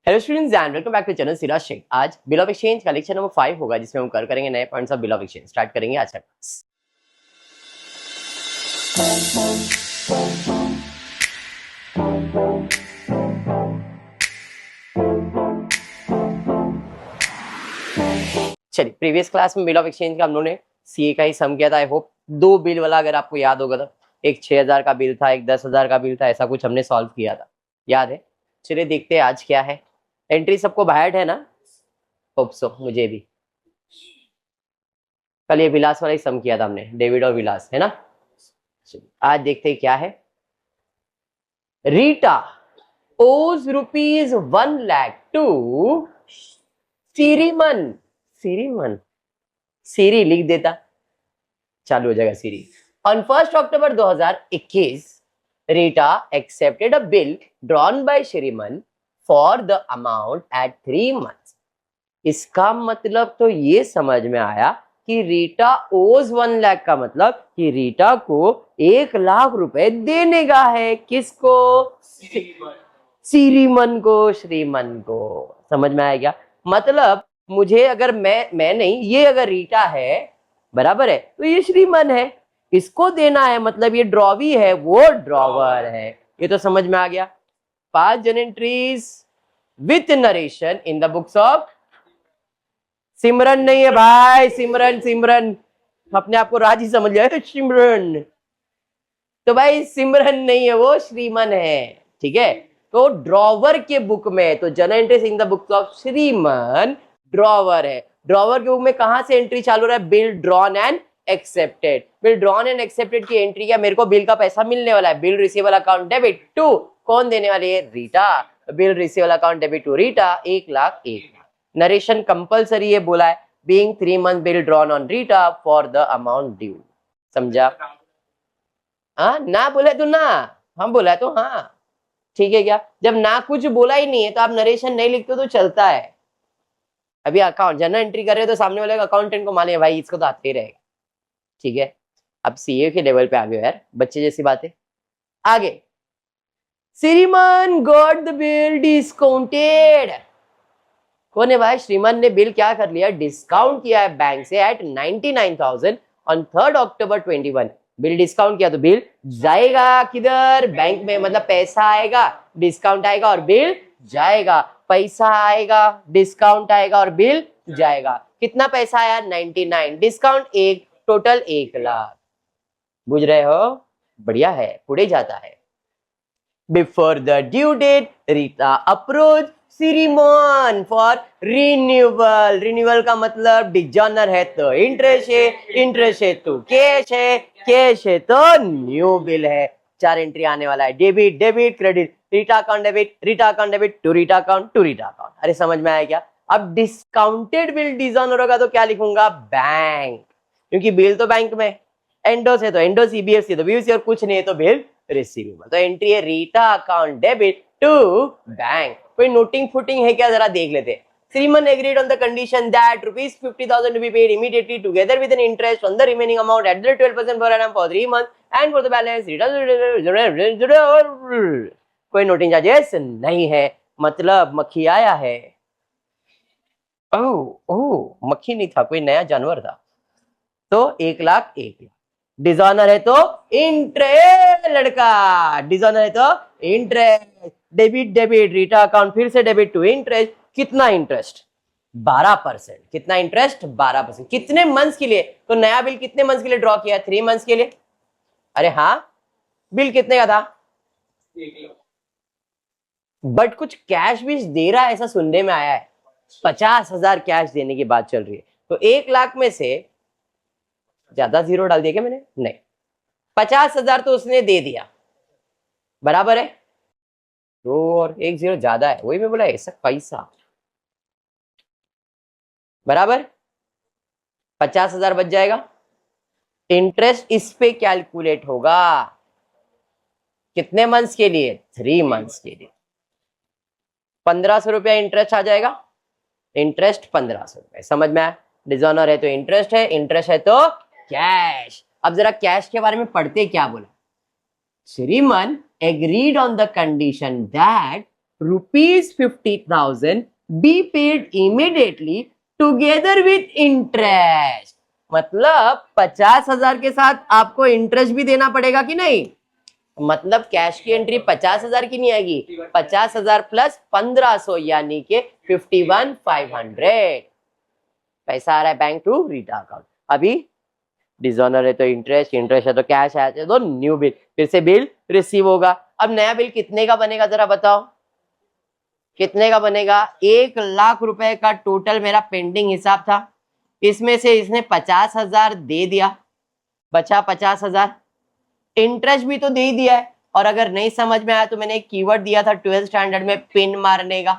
Hello students and welcome back to channel Siraj Shaikh. आज bill of exchange का lecture number 5 होगा, जिसमें हम करेंगे नए points of bill of exchange. Start करेंगे आज का क्लास। चलिए, प्रीवियस क्लास में बिल ऑफ एक्सचेंज का हम लोगों ने सीए का ही सम किया था। आई होप दो बिल वाला अगर आपको याद होगा तो एक 6000 का बिल था, एक 10,000 का बिल था, ऐसा कुछ हमने सॉल्व किया था, याद है? चलिए देखते हैं आज क्या है। एंट्री सबको बाहर है ना? होप सो, मुझे भी। कल ये विलास वाला ही सम किया था हमने, डेविड और विलास, है ना? आज देखते हैं क्या है। Rita owes rupees 1 lakh to सिरीमन। सिरीमन, सीरी लिख देता, चालू हो जाएगा Siri. On 1 October 2021 Rita accepted a bill drawn by Shriman for the amount at 3 months। इसका मतलब तो ये समझ में आया कि रीटा ओज 1 लाख का मतलब कि रीटा को 1 लाख रुपए देने का है। किसको? श्रीमन को। श्रीमन को समझ में आया क्या? मतलब मुझे अगर मैं नहीं, ये अगर रीटा है, बराबर है, तो ये श्रीमन है, इसको देना है, मतलब ये ड्रॉवी है, वो ड्रॉवर है। ये तो समझ में आ गया। 5 जन entries with narration in the books of Simran नहीं है भाई, सिमरन सिमरन अपने आप को राजी समझ लिया है, सिमरन। तो भाई सिमरन नहीं है, वो श्रीमन है, ठीक है? तो ड्रॉवर के बुक में, तो journal entries in the book of Shriman drawer है। ड्रॉवर के बुक में कहां से एंट्री चालू रहा है? Bill drawn and accepted. Bill drawn and accepted की एंट्री क्या? मेरे को बिल का पैसा मिलने वाला है। Bill receivable account debit to, कौन देने वाली है? Rita. Bill receivable account debit to Rita 1 lakh 1 lakh. Narration compulsory है बोला है, being 3 month bill drawn on Rita for the amount due. समझा? हाँ, ना बोला तो ना, हम बोला तो हाँ, ठीक है क्या? जब ना कुछ बोला ही नहीं है तो आप नरेशन नहीं लिखते तो चलता है। अभी अकाउंट जर्नल एंट्री कर रहे हो तो सामने वाले अकाउंटेंट को माने भाई इसको तो आते ही रहेगा, ठीक है? अब सीए के लेवल पे आ गए यार, बच्चे जैसी बात है। आगे, श्रीमन गॉट द बिल डिस्काउंटेड। कौन है भाई? श्रीमन ने बिल क्या कर लिया? डिस्काउंट किया है बैंक से at 99,000 on 3 October 21। Bill discount किया तो बिल जाएगा किधर? बैंक में, मतलब पैसा आएगा, डिस्काउंट आएगा और बिल जाएगा। पैसा आएगा, डिस्काउंट आएगा और बिल जाएगा। कितना पैसा आया? 99, डिस्काउंट 1, टोटल 1 लाख। बुझ रहे हो? बढ़िया है, पुढ़े जाता है। Before the due date Rita approach Shriman for renewal. Renewal का मतलब डिजॉनर है तो इंटरेस्ट है, इंटरेस्ट है तो कैश है, कैश है तो न्यू बिल है। 4 एंट्री आने वाला है, debit debit credit, Rita account debit, Rita account debit to Rita account, to Rita account. अरे समझ में आया क्या? अब डिस्काउंटेड बिल डिजॉनर होगा तो क्या लिखूंगा? बैंक, क्योंकि बिल तो बैंक में, एंडोस है तो एंडोस, बीएफसी तो बीएफसी, और कुछ नहीं है तो बिल रिसीवेबल। तो एंट्री है Rita account debit to bank. कोई नोटिंग फुटिंग है क्या? जरा देख लेते। Shriman agreed on the condition that rupees 50,000 to be paid immediately together with an interest on the remaining amount at the 12% per annum for 3 months and for the balance कोई noting charges नहीं है, मतलब मक्खी आया है। ओह मक्खी नहीं था, कोई नया जानवर था। तो 1 लाख 1 लाख। डिजॉनर है तो इंटरेस्ट, लड़का डिजॉनर है तो interest. Debit debit, Rita account फिर से डेबिट टू इंटरेस्ट। कितना इंटरेस्ट? 12%। कितना इंटरेस्ट? 12%। कितने मंथ्स के लिए? तो नया बिल कितने मंथ्स के लिए ड्रॉ किया? 3 मंथ्स के लिए। अरे हाँ, बिल कितने का था? 1 लाख। बट कुछ कैश भी दे रहा है ऐसा सुनने में आया है। 50,000 कैश देने की बात चल रही है। तो 1 लाख में से ज्यादा जीरो डाल दिया क्या मैंने? नहीं, 50,000 तो उसने दे दिया, बराबर है। तो और 1 जीरो ज्यादा है, वही मैं बोला ऐसा पैसा, बराबर 50,000 बच जाएगा। इंटरेस्ट इस पे कैलकुलेट होगा कितने मंथ्स के लिए? 3 मंथ्स के लिए। 1,500 रुपया इंटरेस्ट आ जाएगा। इंटरेस्ट 1,500 रुपए, समझ में आया? डिजॉनर है तो इंटरेस्ट है, इंटरेस्ट है तो कैश। अब जरा कैश के बारे में पढ़ते क्या बोला? श्रीमन agreed on the condition that ₹50,000 be paid immediately together with interest। मतलब 50,000 के साथ आपको इंटरेस्ट भी देना पड़ेगा कि नहीं? मतलब कैश की एंट्री 50,000 की नहीं आएगी, 50,000 प्लस 1,500 यानी कि 51,500 पैसा आ रहा है बैंक टू रीटा अकाउंट। अभी डिसऑनर है तो इंटरेस्ट, इंटरेस्ट है तो कैश है तो न्यू बिल, फिर से बिल रिसीव होगा। अब नया बिल कितने का बनेगा जरा बताओ, कितने का बनेगा? 1,00,000 रुपए का टोटल मेरा पेंडिंग हिसाब था, इसमें से इसने 50,000 दे दिया, बचा 50,000। इंटरेस्ट भी तो दे ही दिया है, और अगर नहीं समझ में आया तो मैंने एक कीवर्ड दिया था 12th स्टैंडर्ड में, पिन मारने का।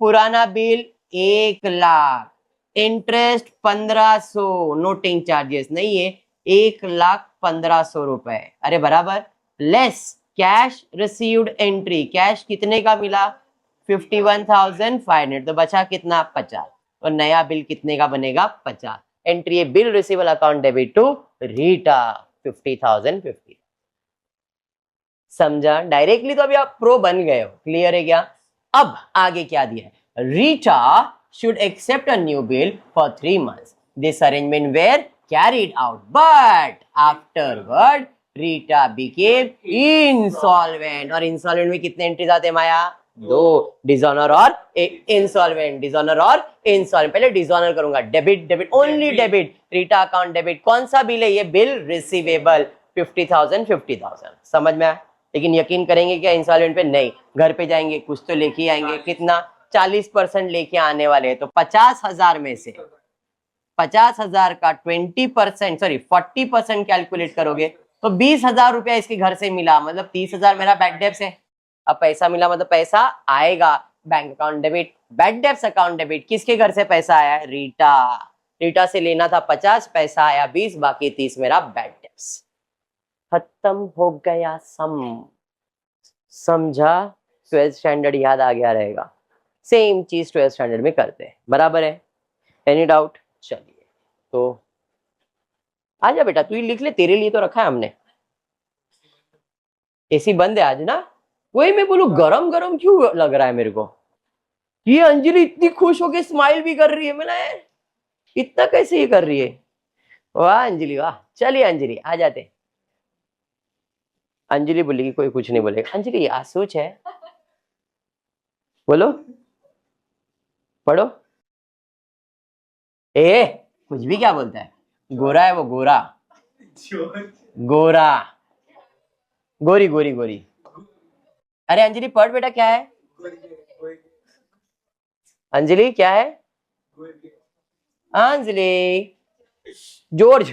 पुराना बिल 1,00,000, इंटरेस्ट 1,500, नोटिंग चार्जेस नहीं है, 1,15,000 रुपए, अरे बराबर, less cash received entry, cash कितने का मिला? 51,500, तो बचा कितना? 50, और नया बिल कितने का बनेगा? 50। Entry bill receivable account debit to Rita 50,050। समझा? डायरेक्टली तो अभी आप प्रो बन गए हो, क्लियर है क्या? अब आगे क्या दिया है? Rita should accept a new bill for 3 months. This arrangement were carried out, but afterward Rita became insolvent। और insolvent में कितने एंट्रीज आते हैं माया? 2, डिसऑनर और इंसॉल्वेंट। डिसऑनर और इंसॉल्वेंट, पहले डिसऑनर करूंगा, debit debit only debit, Rita account debit. कौन सा बिल है ये? Bill receivable 50,000। समझ में आया? लेकिन यकीन करेंगे क्या इंसॉल्वेंट पे? नहीं, घर पे जाएंगे कुछ तो लेके आएंगे, कितना? 40% लेके आने वाले हैं। तो 50,000 में से 50,000 का 20%, सॉरी 40% कैलकुलेट करोगे तो 20,000 रुपया इसके घर से मिला, मतलब 30,000 मेरा बैड डेब्ट्स है। अब पैसा मिला मतलब पैसा आएगा, bank account debit, bad debts account debit. किसके घर से पैसा आया? रीटा। रीटा से लेना था 50, पैसा आया 20, बाकी 30 मेरा बैड डेब्ट्स। खत्म हो गया सम। समझा? 12th स्टैंडर्ड याद आ गया रहेगा। सेम चीज 12th स्टैंडर्ड में करते हैं, बराबर है? Any doubt? चलिए तो आजा बेटा, तू ही लिख ले, तेरे लिए तो रखा है हमने। एसी बंद है आज ना, वही मैं बोलूं गरम गरम क्यों लग रहा है मेरे को। ये अंजलि इतनी खुश होके स्माइल भी कर रही है, मैंने इतना कैसे ये कर रही है? वाह अंजलि वाह। चलिए अंजलि आ जाते। अंजलि बोलेगी, कोई कुछ नहीं बोलेगा। अंजलि आसोच है, बोलो, पढ़ो। ए कुछ भी क्या बोलता है? गोरा है वो, गोरा गोरा, गोरी गोरी गोरी। अरे अंजलि पढ़ बेटा, क्या है? अंजलि क्या है? Anjali George,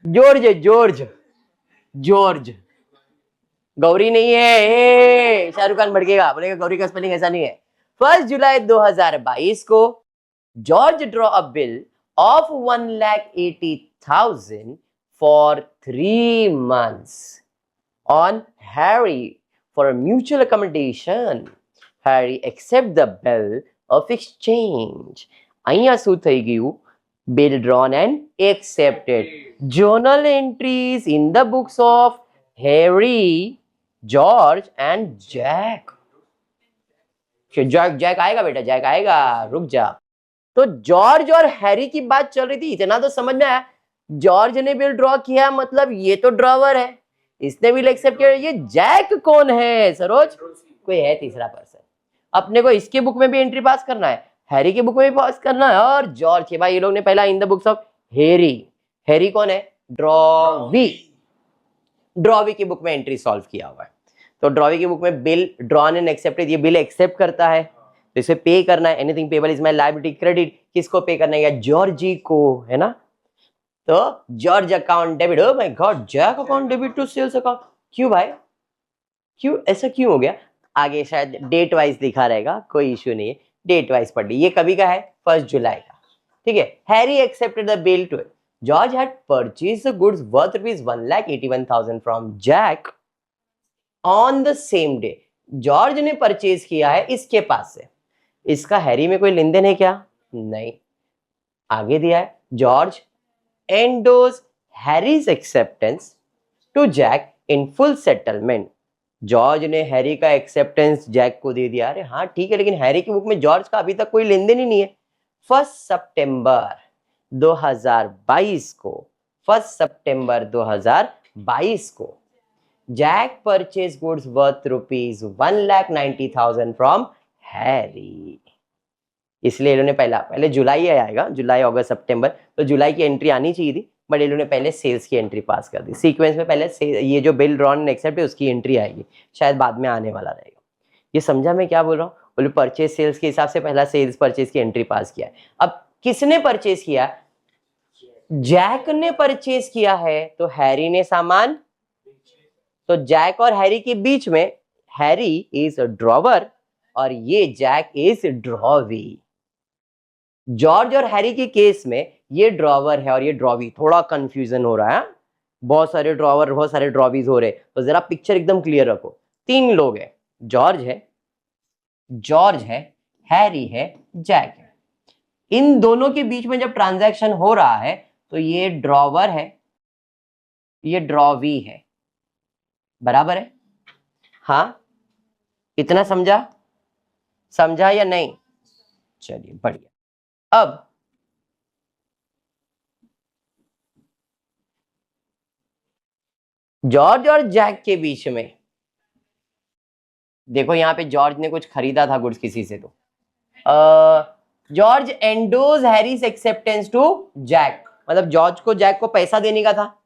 George George George, Gauri नहीं है। शाहरुख खान भड़केगा, बोलेगा गौरी का स्पेलिंग ऐसा नहीं है। 1 जुलाई 2022 को George draw a bill of 1,80,000 for 3 months on Harry for a mutual accommodation. Harry accept the bill of exchange. અહીંયા શું થઈ ગયું? Bill drawn and accepted. Journal entries in the books of Harry, George and Jack. Jack आएगा बेटा, Jack आएगा, रुक जा। तो जॉर्ज और हैरी की बात चल रही थी, इतना तो समझ में आया। जॉर्ज ने बिल ड्रॉ किया, मतलब ये तो ड्रॉवर है, इसने बिल एक्सेप्ट किया। ये जैक कौन है सरोज? कोई है तीसरा पर्सन। अपने को इसके बुक में भी एंट्री पास करना है, हैरी के बुक में भी पास करना है, और जॉर्ज के। भाई ये लोग ने पहला in the books of Harry. Harry कौन है? ड्रॉवी। ड्रॉवी की बुक में एंट्री सॉल्व किया हुआ है। तो ड्रॉवी की बुक में बिल ड्रॉन एंड एक्सेप्टेड, ये बिल एक्सेप्ट करता है तो इसे पे करना है। Anything payable is my liability credit, किसको पे करना है? जॉर्जी को, है ना? तो George account debit. O my God, Jack account debit to sales account. क्यों भाई, क्यों ऐसा क्यों हो गया? आगे शायद डेट वाइज लिखा रहेगा, कोई इश्यू नहीं है, डेट वाइज पढ़ ली। ये कभी का है? 1 जुलाई का, ठीक है। Harry accepted the bill to George had purchased the goods worth ₹1,81,000 from Jack on the same day. George ने परचेज किया है इसके पास से, इसका हैरी में कोई लेन देन है क्या? नहीं। आगे दिया है George endorse Harry's acceptance to Jack in full settlement. George ने हैरी का एक्सेप्टेंस जैक को दे दिया। अरे हाँ ठीक है, लेकिन हैरी की बुक में जॉर्ज का अभी तक कोई लेन देन ही नहीं है। 1 सितंबर 2022 को 1 सितंबर 2022 को Jack purchase goods worth ₹1,90,000 from Harry. इसलिए इन्होंने पहले जुलाई आएगा, जुलाई अगस्त सितंबर, तो जुलाई की एंट्री आनी चाहिए थी, बट इन्होंने पहले सेल्स की एंट्री पास कर दी। सीक्वेंस में पहले ये जो बिल ड्रॉन एक्सेप्ट है उसकी एंट्री आएगी, शायद बाद में आने वाला रहेगा। ये समझा मैं क्या बोल रहा हूँ? बोले परचेज सेल्स के हिसाब से पहला सेल्स परचेज की एंट्री पास किया है। अब किसने परचेज किया? जैक ने परचेज किया है, तो हैरी ने सामान, तो जैक और हैरी के बीच में हैरी इज ड्रॉवर और ये जैक इज ड्रॉवी। जॉर्ज और हैरी के केस में ये ड्रॉवर है और ये ड्रॉवी, थोड़ा कंफ्यूजन हो रहा है, बहुत सारे ड्रॉवर बहुत सारे ड्रॉवीज हो रहे, तो जरा पिक्चर एकदम क्लियर रखो। 3 लोग हैं, जॉर्ज है, हैरी है, जैक है। इन दोनों के बीच में जब ट्रांजैक्शन हो रहा है तो ये ड्रॉवर है, ये ड्रॉवी है, बराबर है? हाँ, इतना समझा या नहीं? चलिए बढ़िया। अब जॉर्ज और जैक के बीच में देखो, यहां पे जॉर्ज ने कुछ खरीदा था गुड्स किसी से, तो George endorse Harry's acceptance to Jack, मतलब जॉर्ज को जैक को पैसा देने का था।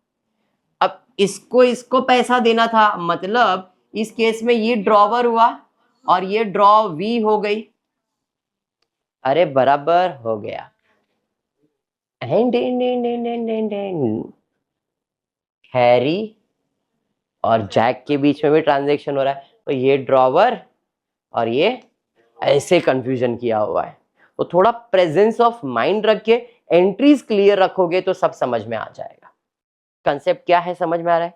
अब इसको पैसा देना था, मतलब इस केस में ये ड्रॉवर हुआ और ये ड्रॉ वी हो गई। अरे बराबर हो गया। हैरी और जैक के बीच में भी ट्रांजैक्शन हो रहा है, तो ये ड्रॉवर और ये ऐसे कंफ्यूजन किया हुआ है। तो थोड़ा प्रेजेंस ऑफ माइंड रख के एंट्रीज क्लियर रखोगे तो सब समझ में आ जाएगा। कंसेप्ट क्या है समझ में आ रहा है?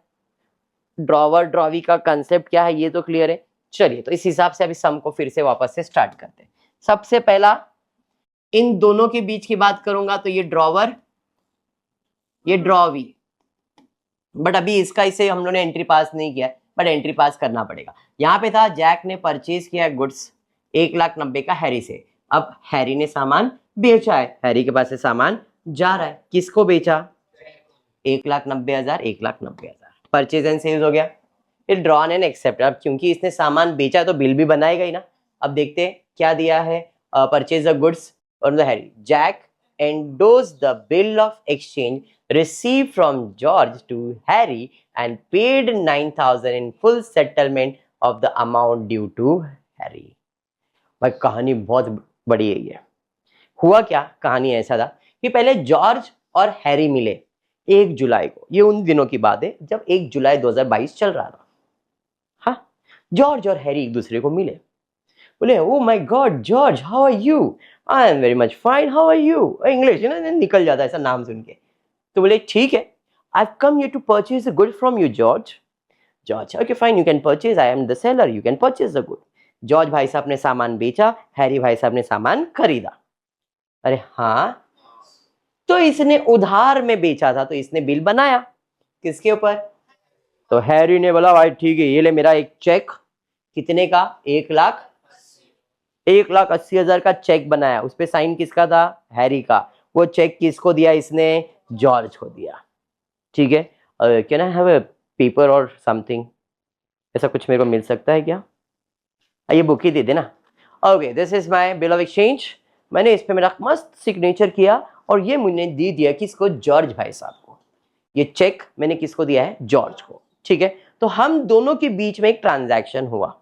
ड्रॉवर ड्रॉवी का कंसेप्ट क्या है ये तो क्लियर है। चलिए, तो इस हिसाब से अभी सम को फिर से वापस से स्टार्ट करते हैं। सबसे पहला इन दोनों के बीच की बात करूंगा, तो ये ड्रॉवर, ये ड्रॉवी, बट अभी इसका इसे हम लोगों ने एंट्री पास नहीं किया, बट एंट्री पास करना पड़ेगा। यहाँ पे था जैक ने परचेज किया गुड्स 1,90,000 का हैरी से। अब हैरी ने सामान बेचा है, हैरी के पास से सामान जा रहा है, किसको बेचा? 1,90,000, 1,90,000 परचेज एंड सेल्स हो गया। फिर ड्रॉन एंड एक्सेप्ट, अब क्योंकि इसने सामान बेचा है तो बिल भी बनाएगा ही ना। अब देखते हैं क्या दिया है, परचेज द गुड्स और the Harry. Jack endorsed the bill of exchange received from George to Harry and paid 9,000 in full settlement of the amount due to Harry। भाई कहानी बहुत बड़ी है ये। हुआ क्या, कहानी ऐसा था कि पहले जॉर्ज और हैरी मिले 1 जुलाई को। ये उन दिनों की बात है जब 1 जुलाई 2022 चल रहा था। हाँ, जॉर्ज और हैरी एक दूसरे को मिले, बोले O my God George how are you? I am very much fine, how are you? English ना निकल जाता है ऐसा नाम सुन के। तो बोले ठीक है, I have come here to purchase the good from you George. George okay fine, you can purchase, I am the seller, you can purchase the good. George भाई साहब ने सामान बेचा, हैरी भाई साहब ने सामान खरीदा। अरे हाँ, तो इसने उधार में बेचा था तो इसने बिल बनाया किसके ऊपर? तो हैरी ने बोला भाई ठीक है, ये ले मेरा एक चेक, कितने का? 1,80,000 का चेक बनाया, उस पे साइन किसका था? हैरी का। वो चेक किसको दिया इसने? जॉर्ज को दिया। ठीक है, can I have a paper और समथिंग, ऐसा कुछ मेरे को मिल सकता है क्या? ये बुक ही दे देना। Okay, this is my bill of exchange. मैंने इस पे मेरा मस्त सिग्नेचर किया और ये मैंने दे दिया किसको? जॉर्ज भाई साहब को। ये चेक मैंने किसको दिया है? जॉर्ज को। ठीक है, तो हम दोनों के बीच में एक ट्रांजैक्शन हुआ,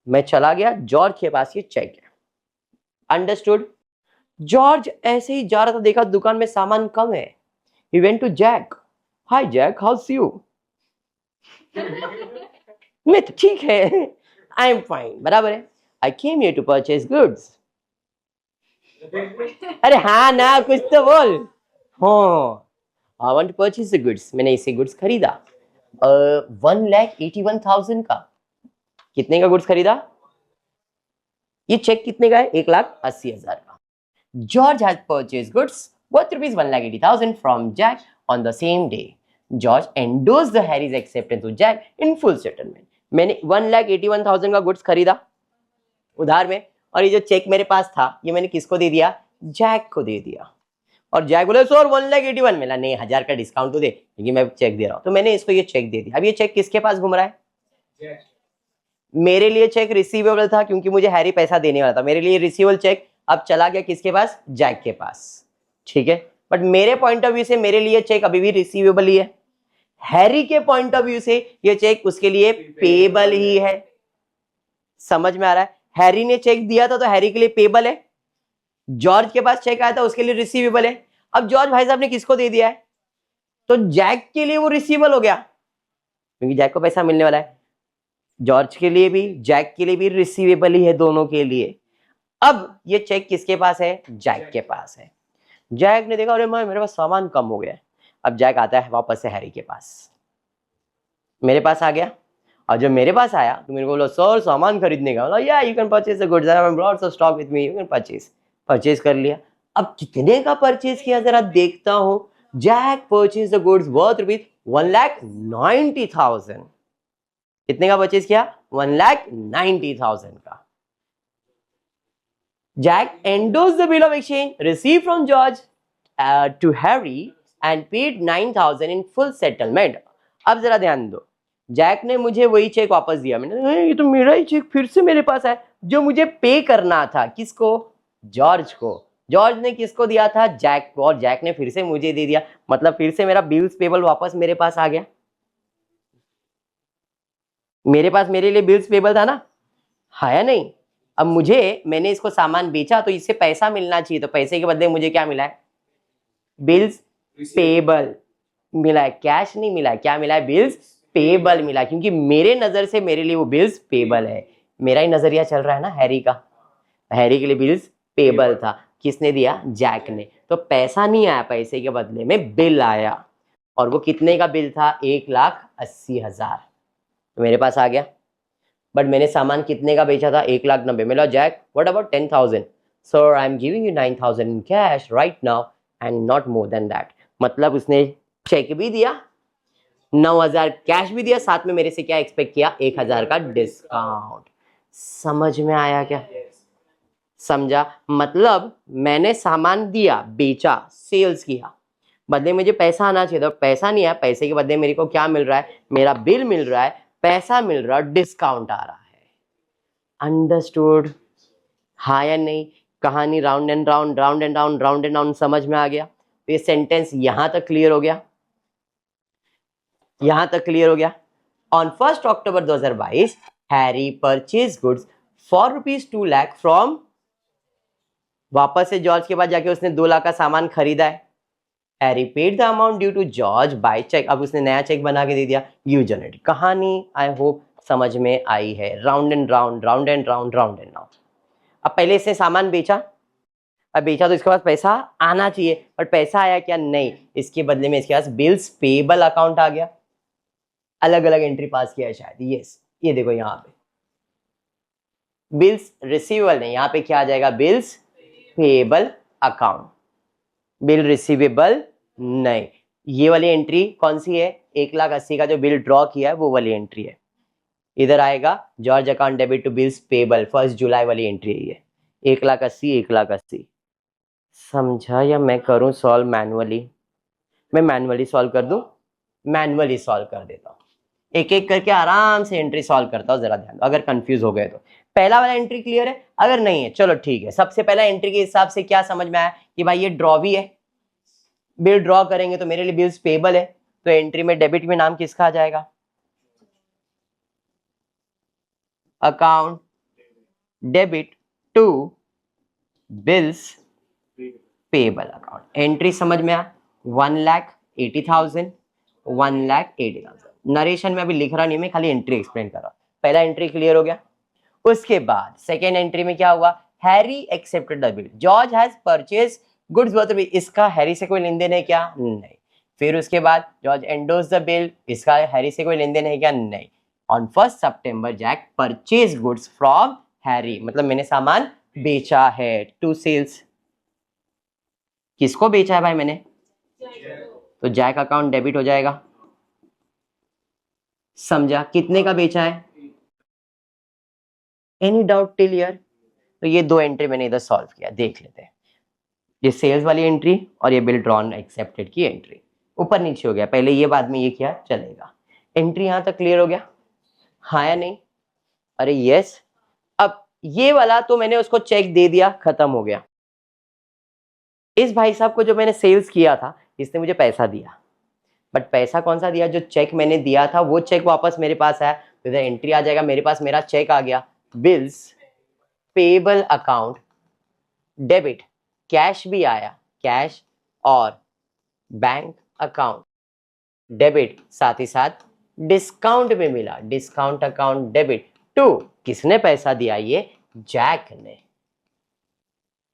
मैं चला गया, जॉर्ज के पास ये चेक है। अंडरस्टूड? जॉर्ज ऐसे ही जा रहा था, देखा दुकान में सामान कम है। He went to Jack. Hi Jack, how's you? मैं तो ठीक है, I am fine, बराबर है। I came here to purchase goods. अरे हाँ ना, कुछ तो बोल। हाँ, I want to purchase the goods. मैंने इसे गुड्स खरीदा 1,81,000 का। कितने का गुड्स खरीदा? ये चेक कितने का है? 1,80,000 का। George has purchased goods worth ₹1,80,000 from Jack on the same day. George endorsed the Harry's acceptance to Jack in full settlement. मैंने 1,81,000 का गुड्स खरीदा उधार में, और ये जो चेक मेरे पास था ये मैंने किसको दे दिया? जैक को दे दिया। और जैक बोले सर 1,81,000 मिला, नहीं 1000 का डिस्काउंट तो दे, क्योंकि मैं चेक दे रहा हूँ। तो मैंने इसको ये चेक दे दिया। अब ये चेक किसके पास घूम रहा है? मेरे लिए चेक रिसीवेबल था, क्योंकि मुझे हैरी पैसा देने वाला था। मेरे लिए रिसीवेबल चेक अब चला गया किसके पास? जैक के पास, ठीक है। बट मेरे पॉइंट ऑफ व्यू से मेरे लिए चेक अभी भी रिसीवेबल ही है। हैरी के पॉइंट ऑफ व्यू से ये चेक उसके लिए पेबल ही है। समझ में आ रहा है? हैरी ने चेक दिया था तो हैरी के लिए पेबल है। जॉर्ज के पास चेक आया था उसके लिए रिसीवेबल है। अब जॉर्ज भाई साहब ने किसको दे दिया है? तो जैक के लिए वो रिसीवेबल हो गया, क्योंकि जैक को पैसा मिलने वाला है। जॉर्ज के लिए भी जैक के लिए भी रिसीवेबल ही है, दोनों के लिए। अब ये चेक किसके पास है? जैक के पास है। जैक ने देखा अरे मेरे पास सामान कम हो गया है। अब जैक आता है वापस से हैरी के पास, मेरे पास आ गया। और जब मेरे पास आया तो मेरे को बोला सर सामान खरीदने का। या you can purchase the goods, I have brought some stock with me, you can purchase कर लिया। अब कितने का परचेज किया जरा देखता हूं। Jack purchase the goods worth rupees 1,90,000। कितने का परचेज किया? 1,90,000 का। Jack endorsed the bill of exchange received from George to Harry and paid 9,000 in full settlement. अब जरा ध्यान दो, जैक ने मुझे वही चेक वापस दिया। मैंने ये तो मेरा ही चेक फिर से मेरे पास है, जो मुझे पे करना था। किसको? जॉर्ज को। जॉर्ज ने किसको दिया था? जैक को। और जैक ने फिर से मुझे दे दिया, मतलब फिर से मेरा बिल्स पेबल वापस मेरे पास आ गया। मेरे पास मेरे लिए बिल्स पेबल था ना, हाँ या नहीं? अब मैंने इसको सामान बेचा तो इससे पैसा मिलना चाहिए, तो पैसे के बदले मुझे क्या मिला है? बिल्स पेबल मिला है, कैश नहीं मिला है। क्या मिला है? बिल्स पेबल मिला, क्योंकि मेरे नजर से मेरे लिए वो बिल्स पेबल है। मेरा ही नजरिया चल रहा है ना हैरी का। हैरी के लिए बिल्स पेबल था। किसने दिया? जैक ने। तो पैसा नहीं आया, पैसे के बदले में बिल आया। और वो कितने का बिल था? 1,80,000 मेरे पास आ गया। बट मैंने सामान कितने का बेचा था? 1,90,000। मेरा Jack what about 10,000? Sir I am giving you 9,000 in cash right now and not more than that. मतलब उसने चेक भी दिया, 9,000 कैश भी दिया, साथ में मेरे से क्या एक्सपेक्ट किया? 1,000 का डिस्काउंट। समझ में आया क्या? समझा? मतलब मैंने सामान दिया, बेचा, सेल्स किया, बदले मुझे पैसा आना चाहिए था, पैसा नहीं आया। पैसे के बदले मेरे को क्या मिल रहा है? मेरा बिल मिल रहा है, पैसा मिल रहा है, डिस्काउंट आ रहा है। अंडरस्टूड? हाँ या नहीं? कहानी round and round, round and round, round and round समझ में आ गया? तो ये सेंटेंस यहां तक क्लियर हो गया, यहां तक क्लियर हो गया। On 1 October 2022 Harry purchase goods for ₹2 lakh from, वापस से जॉर्ज के पास जाके उसने 2 लाख का सामान खरीदा है। Harry paid the amount due to George by cheque. अब उसने नया चेक बना के दे दिया। You generate. कहानी आई होप समझ में आई है। Round and round, round and round, round and round. अब पहले इसने सामान बेचा, अब बेचा तो इसके पास पैसा आना चाहिए, बट पैसा आया क्या? नहीं। इसके बदले में इसके पास बिल्स पेबल अकाउंट आ गया। अलग अलग एंट्री पास किया है शायद। यस, ये देखो यहाँ पे बिल्स रिसीवेबल नहीं, यहाँ पे क्या आ जाएगा? Bills payable account. Bill receivable नहीं। ये वाली एंट्री कौन सी है? 1,80,000 का जो बिल ड्रॉ किया है वो वाली एंट्री है। इधर आएगा George account debit to bills payable 1 जुलाई वाली एंट्री है ये। 1,80,000, 1,80,000। समझा? या मैं करूं सॉल्व मैनुअली? मैं मैनुअली सॉल्व कर दूं? मैनुअली सॉल्व कर देता हूं, एक एक करके आराम से एंट्री सॉल्व करता हूं। जरा ध्यान दो, अगर कंफ्यूज हो गए तो। पहला वाला एंट्री क्लियर है? अगर नहीं है चलो ठीक है। सबसे पहला एंट्री के हिसाब से क्या समझ में आया कि भाई ये ड्रॉ भी है, बिल ड्रॉ करेंगे तो मेरे लिए बिल्स पेबल है, तो एंट्री में डेबिट में नाम किसका आ जाएगा? Account debit to bills payable account. Entry समझ में आया? 1,80,000, 1,80,000। नरेशन में अभी लिख रहा नहीं, मैं खाली एंट्री एक्सप्लेन कर रहा हूं। पहला एंट्री क्लियर हो गया। उसके बाद सेकेंड एंट्री में क्या हुआ? Harry accepted the bill, George has purchase goods worth. इसका हैरी से कोई लेन देन है क्या? नहीं। फिर उसके बाद जॉर्ज एंडोर्स द बिल, इसका हैरी से कोई लेन देन है क्या? नहीं। On 1 September Jack purchase goods from Harry, मतलब मैंने सामान बेचा है टू सेल्स। किसको बेचा है भाई मैंने? तो जैक अकाउंट डेबिट हो जाएगा। समझा? कितने का बेचा है? Any doubt till here? तो ये दो एंट्री मैंने इधर सॉल्व किया, देख लेते हैं। ये सेल्स वाली एंट्री और ये बिल ड्रॉन एक्सेप्टेड की एंट्री, ऊपर नीचे हो गया, पहले ये बाद में ये किया, चलेगा। एंट्री यहां तक क्लियर हो गया, हाँ या नहीं? अरे यस। अब ये वाला तो मैंने उसको चेक दे दिया, खत्म हो गया। इस भाई साहब को जो मैंने सेल्स किया था, इसने मुझे पैसा दिया, बट पैसा कौन सा दिया? जो चेक मैंने दिया था वो चेक वापस मेरे पास आया, तो इधर एंट्री आ जाएगा, मेरे पास मेरा चेक आ गया, bills payable account debit, cash भी आया, कैश और बैंक अकाउंट डेबिट, साथ ही साथ डिस्काउंट भी मिला, डिस्काउंट अकाउंट डेबिट टू, किसने पैसा दिया? ये जैक ने।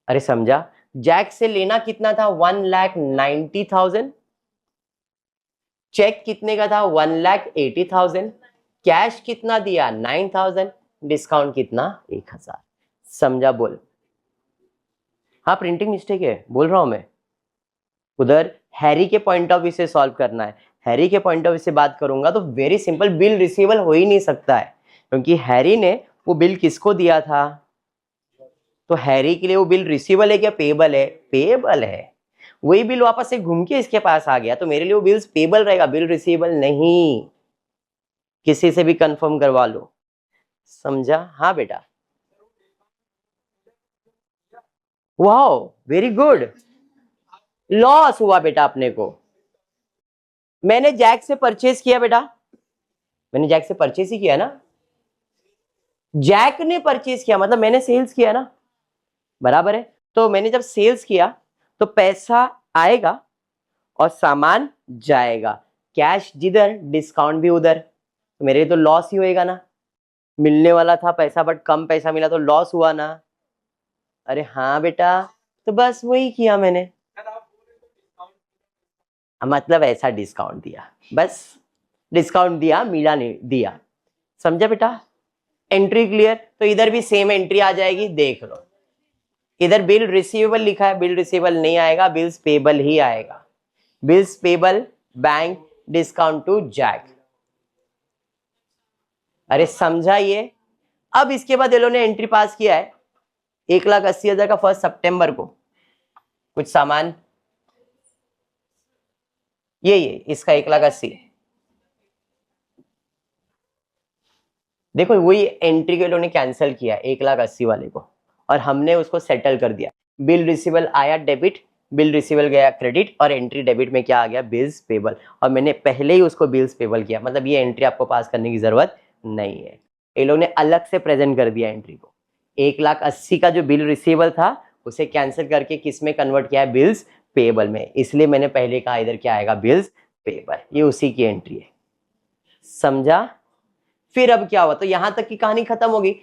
अरे समझा? जैक से लेना कितना था? 1,90,000। चेक कितने का था? 1,80,000। कैश कितना दिया? 9,000। डिस्काउंट कितना? 1,000। समझा? बोल। हाँ, प्रिंटिंग मिस्टेक है, बोल रहा हूं मैं। उधर हैरी के पॉइंट ऑफ व्यू से सॉल्व करना है। हैरी के पॉइंट ऑफ व्यू से बात करूंगा तो वेरी सिंपल, बिल रिसीवेबल हो ही नहीं सकता है, क्योंकि हैरी ने वो बिल किसको दिया था? तो हैरी के लिए वो बिल रिसीवेबल है क्या पेबल है? पेबल है। वही बिल वापस से घूम के इसके पास आ गया, तो मेरे लिए वो बिल्स पेबल रहेगा, बिल रिसीवेबल नहीं। किसी से भी कंफर्म करवा लो। समझा? हाँ बेटा। Wow, very good. लॉस हुआ बेटा अपने को। मैंने जैक से परचेज किया बेटा, मैंने जैक से परचेज ही किया ना। जैक ने परचेज किया मतलब मैंने सेल्स किया ना, बराबर है। तो मैंने जब सेल्स किया तो पैसा आएगा और सामान जाएगा, कैश जिधर डिस्काउंट भी उधर, तो मेरे लिए तो लॉस ही होएगा ना। मिलने वाला था पैसा बट कम पैसा मिला तो लॉस हुआ ना। अरे हाँ बेटा, तो बस वही किया मैंने, मतलब ऐसा डिस्काउंट दिया, बस डिस्काउंट दिया, मिला नहीं दिया। समझा बेटा? Entry clear? तो इधर भी सेम एंट्री आ जाएगी, देख लो। इधर बिल रिसीवेबल लिखा है, बिल रिसीवेबल नहीं आएगा, बिल्स पेबल ही आएगा। Bills payable bank discount to Jack. अरे समझा ये? अब इसके बाद ये लोगों ने एंट्री पास किया है 1,80,000 का 1 सितंबर को, कुछ सामान ये इसका 1,80,000। देखो वही एंट्री के लोगों ने कैंसिल किया 1,80,000 वाले को, और हमने उसको सेटल कर दिया। बिल रिसीवेबल आया डेबिट, बिल रिसीवेबल गया क्रेडिट, और एंट्री डेबिट में क्या आ गया? Bills payable. और मैंने पहले ही उसको बिल्स पेबल किया, मतलब ये एंट्री आपको पास करने की जरूरत नहीं है। ये लोग ने अलग से प्रेजेंट कर दिया एंट्री को। 1,80,000 का जो बिल रिसीवेबल था उसे कैंसिल करके किस में कन्वर्ट किया है? बिल्स पेबल में। इसलिए मैंने पहले कहा इधर क्या आएगा? Bills payable. ये उसी की एंट्री है। समझा? फिर अब क्या हुआ? तो यहां तक की कहानी खत्म होगी।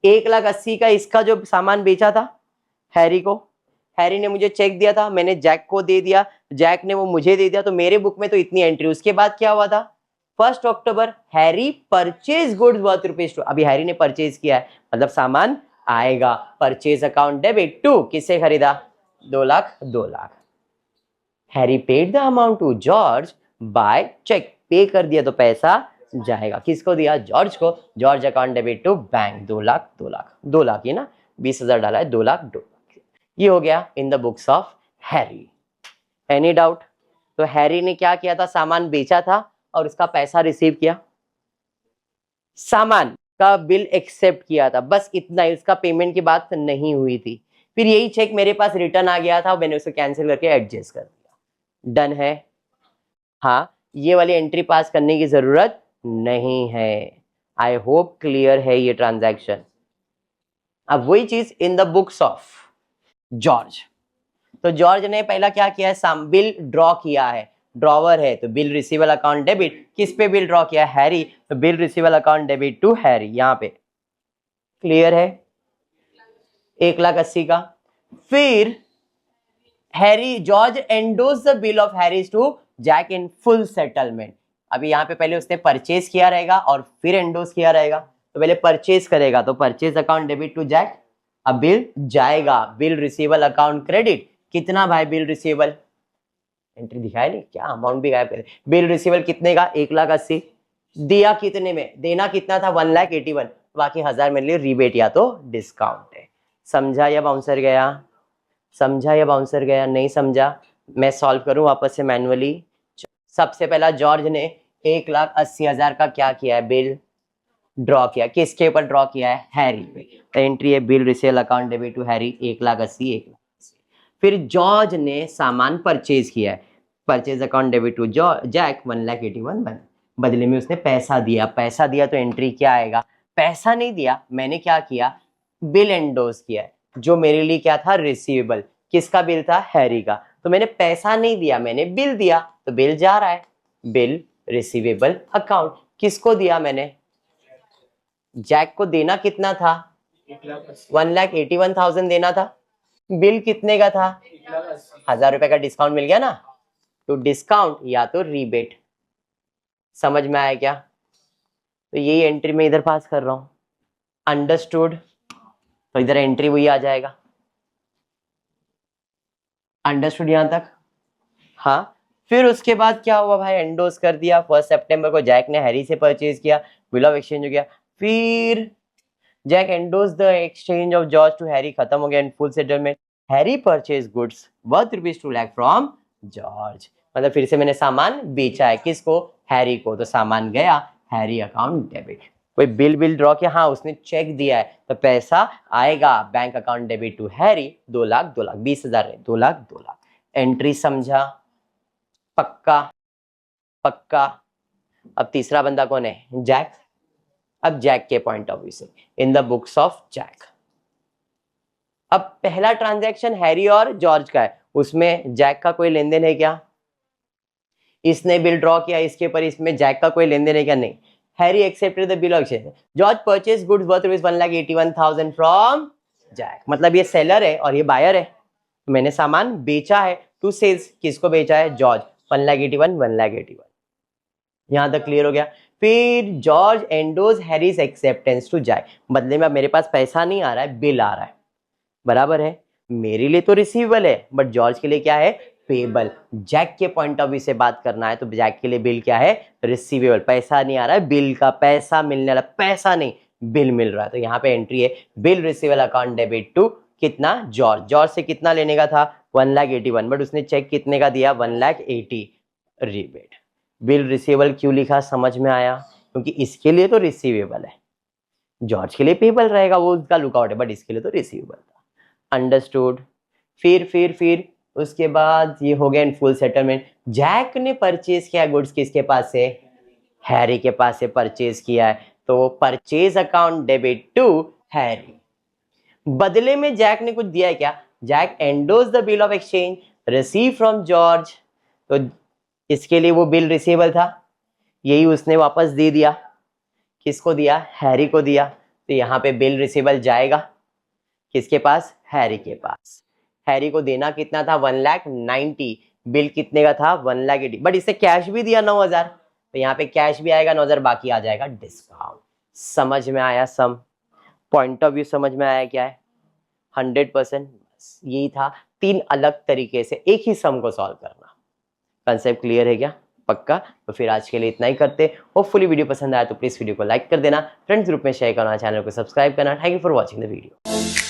1,80,000 का इसका जो सामान बेचा था हैरी को, हैरी ने मुझे चेक दिया था, मैंने जैक को दे दिया, जैक ने वो मुझे दे दिया, तो मेरे बुक में तो इतनी एंट्री। उसके बाद क्या हुआ था? 1 अक्टूबर हैरी परचेज गुड्स वर्थ ₹2। अभी हैरी ने परचेज किया है, मतलब सामान आएगा। परचेज अकाउंट डेबिट टू, किससे खरीदा? 2 lakh, 2 lakh. Harry paid the amount to George by cheque, pay कर दिया तो पैसा जाएगा, किसको दिया? जॉर्ज को। George account debit to bank, 2 lakh, 2 lakh, 2 lakh, ये ना 20,000 डाला है, 2 लाख, 2 लाख। ये हो गया इन the books of Harry. Any doubt? तो हैरी ने क्या किया था? सामान बेचा था और उसका पैसा रिसीव किया, सामान का बिल एक्सेप्ट किया था, बस इतना ही। उसका पेमेंट की बात नहीं हुई थी। फिर यही चेक मेरे पास रिटर्न आ गया था, मैंने उसे कैंसिल करके एडजस्ट कर दिया। डन है? हाँ, ये वाली एंट्री पास करने की जरूरत नहीं है। आई होप क्लियर है ये ट्रांजैक्शन। अब वही चीज इन द बुक्स ऑफ जॉर्ज। तो जॉर्ज ने पहला क्या किया है? बिल ड्रॉ किया है, ड्रॉवर है, तो बिल रिसीवेबल अकाउंट डेबिट, किस पे बिल ड्रॉ किया? हैरी, तो bill receivable account debit to Harry. यहां पे क्लियर है? 1,80,000 का। फिर Harry, George endorse the bill of Harry's to Jack in full settlement. अभी यहाँ पे पहले उसने परचेज किया रहेगा और फिर एंडोज किया रहेगा, तो पहले परचेज करेगा, तो purchase account debit to Jack. अब बिल जाएगा, बिल रिसीवेबल अकाउंट क्रेडिट, कितना भाई बिल रिसीवेबल? एंट्री दिखाया नहीं क्या? अमाउंट भी गायब करे। बिल रिसीवेबल कितने का? 1,80,000। दिया कितने में? देना कितना था? 1,81,000। बाकी 1000 मेरे लिए रीबेट या तो डिस्काउंट है। समझा या बाउंसर गया? समझा या बाउंसर गया? नहीं समझा? मैं सॉल्व करूं वापस से मैनुअली। सबसे पहला जॉर्ज ने 1,80,000 का क्या किया है? बिल ड्रॉ किया। किसके ऊपर ड्रॉ किया है? हैरी पे। तो एंट्री है bill receivable account debit to Harry 1,80,000 1,80,000। फिर जॉर्ज ने सामान परचेज किया है, purchase account debit to Jack 1,81,000 बदले में उसने पैसा दिया। पैसा दिया तो एंट्री क्या आएगा? पैसा नहीं दिया, मैंने क्या किया? बिल एंडोर्स किया है, जो मेरे लिए क्या था? रिसीवेबल। किसका बिल था? हैरी का। तो मैंने पैसा नहीं दिया, मैंने बिल दिया, तो बिल जा रहा है। Bill receivable account. किसको दिया मैंने? जैक को देना कितना था? 1,81,000 देना था। बिल कितने का था? 1000 रुपए का डिस्काउंट मिल गया ना, तो डिस्काउंट या तो रीबेट। समझ में आया क्या? तो यही एंट्री में इधर पास कर रहा हूं। अंडरस्टूड? तो इधर एंट्री वही आ जाएगा। अंडरस्टूड यहां तक? हाँ। फिर उसके बाद क्या हुआ भाई? एंडोस कर दिया। 1 सितंबर को जैक ने हैरी से परचेज किया, बिल ऑफ एक्सचेंज हो गया। फिर Jack endorse the exchange of George to Harry, खत्म हो गया in full settlement. Harry purchase goods worth ₹2 lakh from George. मतलब फिर से मैंने सामान बेचा है। किसको? हैरी को। तो सामान गया हैरी अकाउंट डेबिट। कोई बिल ड्रॉ किया? हाँ, उसने चेक दिया है, तो पैसा आएगा bank account debit to Harry 2 lakh 2 lakh 20,000 है, 2 लाख 2 लाख। एंट्री समझा? पक्का? पक्का? अब तीसरा बंदा कौन है? जैक। अब जैक के पॉइंट ऑफ व्यू से in the books of Jack, अब पहला ट्रांजैक्शन हैरी और जॉर्ज का है, उसमें जैक का कोई लेन देन है क्या? इसने बिल ड्रॉ किया इसके ऊपर, इसमें जैक का कोई लेन देन है क्या? नहीं। Harry accepted the bill of exchange. George purchase goods worth ₹1,81,000 from Jack. मतलब ये सेलर है और ये बायर है, मैंने सामान बेचा है टू सेल्स। किसको बेचा है? जॉर्ज। 1,81,000 यहां तक क्लियर हो गया। फिर George endorse Harry's acceptance to Jack. बदले में अब मेरे पास पैसा नहीं आ रहा है, बिल आ रहा है। बराबर है? मेरे लिए तो रिसीवेबल है, बट जॉर्ज के लिए क्या है? पेबल। जैक के पॉइंट ऑफ व्यू से बात करना है तो जैक के लिए बिल क्या है? रिसीवेबल। पैसा नहीं आ रहा है, बिल का पैसा मिलने वाला, पैसा नहीं बिल मिल रहा है। तो यहाँ पे एंट्री है bill receivable account debit to कितना? जॉर्ज। जॉर्ज से कितना लेने का था? 1,81,000, बट उसने चेक कितने का दिया? 1,80,000 रीबेट। बिल रिसीवेबल क्यों लिखा? समझ में आया? क्योंकि इसके लिए तो रिसीवेबल है, जॉर्ज के लिए पेबल रहेगा, वो उसका लुकआउट है, बट इसके लिए तो रिसीवेबल था। अंडरस्टूड? फिर उसके बाद ये हो गया इन फुल सेटलमेंट। जैक ने परचेज किया गुड्स किसके पास से? हैरी के पास से परचेज किया है, तो purchase account debit to Harry. बदले में जैक ने कुछ दिया है क्या? Jack endorse the bill of exchange receive from George, तो इसके लिए वो बिल रिसीवेबल था, यही उसने वापस दे दिया। किसको दिया? हैरी को दिया। तो यहाँ पे बिल रिसीवेबल जाएगा किसके पास? हैरी के पास। हैरी को देना कितना था? 1,90,000। बिल कितने का था? 1,80,000, बट इसे कैश भी दिया 9,000, तो यहाँ पे कैश भी आएगा 9,000, बाकी आ जाएगा डिस्काउंट। समझ में आया? सम पॉइंट ऑफ व्यू समझ में आया क्या है? 100%। यही था, 3 अलग तरीके से एक ही सम को सॉल्व करना। कंसेप्ट क्लियर है क्या? पक्का? तो फिर आज के लिए इतना ही करते। होपफुली वीडियो पसंद आया तो प्लीज वीडियो को लाइक कर देना, फ्रेंड्स ग्रुप में शेयर करना, चैनल को सब्सक्राइब करना। Thank you for watching the video.